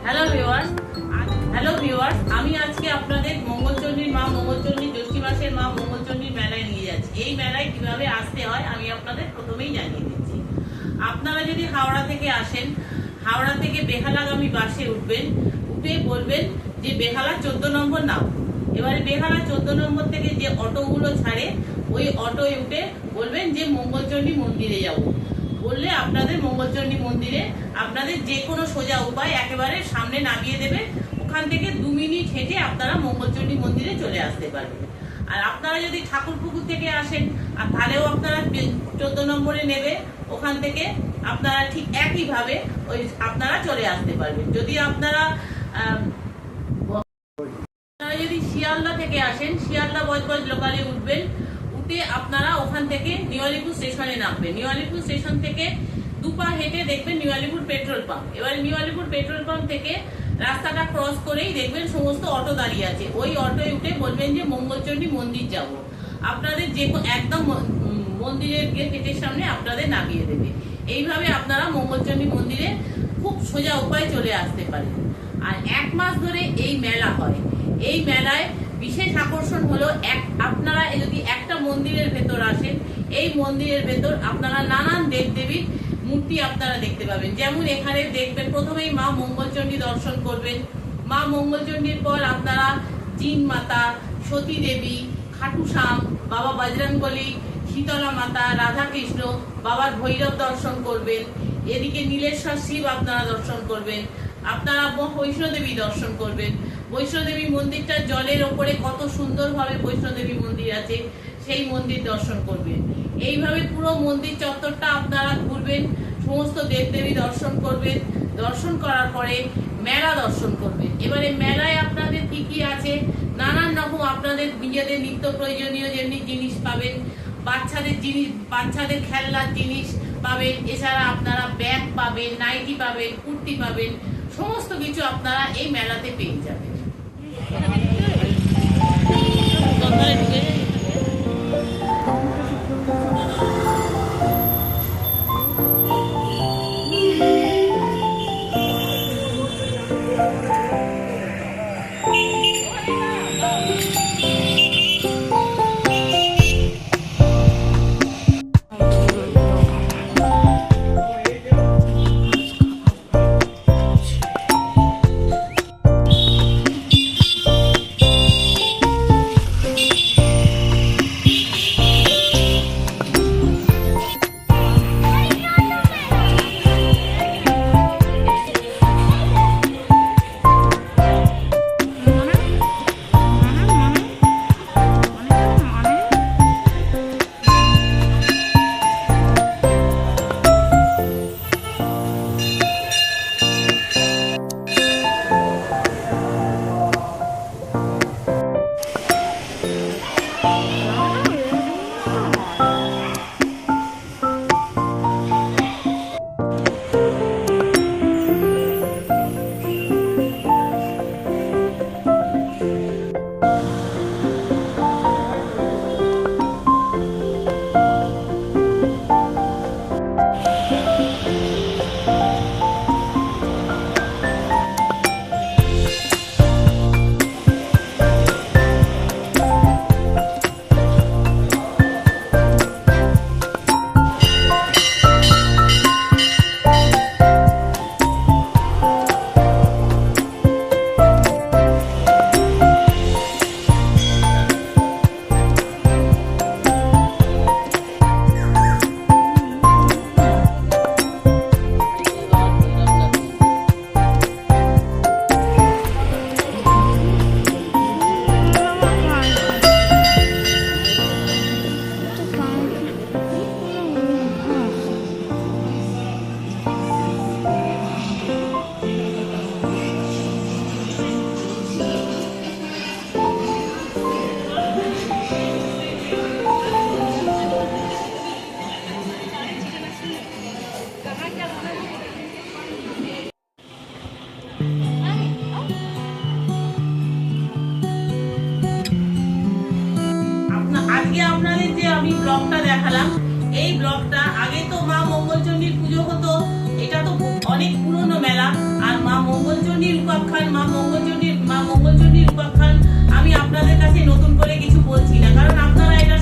Hello viewers, আমি আজকে আপনাদের মঙ্গলচণ্ডীর মা মঙ্গলচণ্ডী জ্যৈষ্ঠী মাসের মা মঙ্গলচণ্ডীর মেলায় নিয়ে যাচ্ছি। এই মেলায় কিভাবে আসতে হয় আমি আপনাদের প্রথমেই জানিয়ে দিচ্ছি। আপনারা যদি হাওড়া থেকে আসেন, হাওড়া থেকে বেহালাগামী বাসে উঠবেন, উঠে বলবেন যে বেহালা 14 নম্বর নাম। এবারে বেহালা 14 নম্বর থেকে যে অটোগুলো ছাড়ে ওই অটোয় উঠে বলবেন যে মঙ্গলচণ্ডী মন্দিরে যাব। বললে আপনাদের মঙ্গলচণ্ডী মন্দিরে আপনাদের যে কোনো সোজা উপায় একেবারে সামনে নামিয়ে দেবে। ওখান থেকে 2 মিনিট হেঁটে আপনারা মঙ্গলচণ্ডী মন্দিরে চলে আসতে পারবেন। আর আপনারা যদি ঠাকুরপুকুর থেকে আসেন আর তাহলেও আপনারা 14 নম্বরে নেবে, ওখান থেকে আপনারা ঠিক একইভাবে ওই আপনারা চলে আসতে পারবেন। যদি আপনারা যদি শিয়ালদা থেকে আসেন, শিয়ালদা বজবজ লোকালে উঠবেন, উঠে আপনারা ওখান থেকে নিউ-আলিপুর স্টেশনে নামবেন। নিউ-আলিপুর স্টেশন থেকে 2 পা হেঁটে দেখবেন নিউ-আলিপুর পেট্রোল পাম্প। এবারে নিউ-আলিপুর পেট্রোল পাম্প থেকে রাস্তাটা ক্রস করেই দেখবেন সমস্ত অটো দাঁড়িয়ে আছে। ওই অটোয় উঠে বলবেন যে মঙ্গলচণ্ডী মন্দির যাব। আপনাদের যে একদম মন্দিরের গেটের সামনে আপনাদের নামিয়ে দেবে। এইভাবে আপনারা মঙ্গলচণ্ডী মন্দিরে খুব সোজা উপায়ে চলে আসতে পারেন। আর 1 মাস ধরে এই মেলা হয়। এই মেলায় বিশেষ আকর্ষণ হলো আপনারা যদি একটা মন্দিরের ভেতর আসেন, এই মন্দিরের ভেতর আপনারা নানান দেবদেবীর মূর্তি আপনারা দেখতে পাবেন। যেমন এখানে দেখবেন প্রথমেই মা মঙ্গলচণ্ডী দর্শন করবেন। মা মঙ্গলচণ্ডীর পর আপনারা জিন মাতা, সতী দেবী, খাটুশ্যাম, বাবা বজরংবলী, শীতলা মাতা, রাধা কৃষ্ণ, বাবার ভৈরব দর্শন করবেন। এদিকে নীলেশ্বর শিব আপনারা দর্শন করবেন। আপনারা বৈষ্ণোদেবী দর্শন করবেন। বৈষ্ণোদেবী মন্দিরটা জলের ওপরে কত সুন্দরভাবে বৈষ্ণোদেবী মন্দির আছে, সেই মন্দির দর্শন করবেন। এইভাবে পুরো মন্দির চত্বরটা আপনারা ঘুরবেন, সমস্ত দেবদেবী দর্শন করবেন। দর্শন করার পরে মেলা দর্শন করবেন। এবারে মেলায় আপনাদের কি কি আছে, নানান রকম আপনাদের নিজেদের নিত্য প্রয়োজনীয় যেমনি জিনিস পাবেন, বাচ্চাদের খেলনার জিনিস পাবেন, এছাড়া আপনারা ব্যাগ পাবেন, নাইটি পাবেন, কুর্তি পাবেন, সমস্ত কিছু আপনারা এই মেলাতে পেয়ে যাবেন। আজকে আপনাদের যে আমি ব্লগটা দেখালাম, এই ব্লগটা আগে তো মা মঙ্গলচণ্ডীর পুজো হতো, এটা তো অনেক পুরনো মেলা। আর মা মঙ্গলচণ্ডীর উপাখ্যান, মা মঙ্গলচণ্ডীর উপাখ্যান আমি আপনাদের কাছে নতুন করে কিছু বলছি না, কারণ আপনারা এটা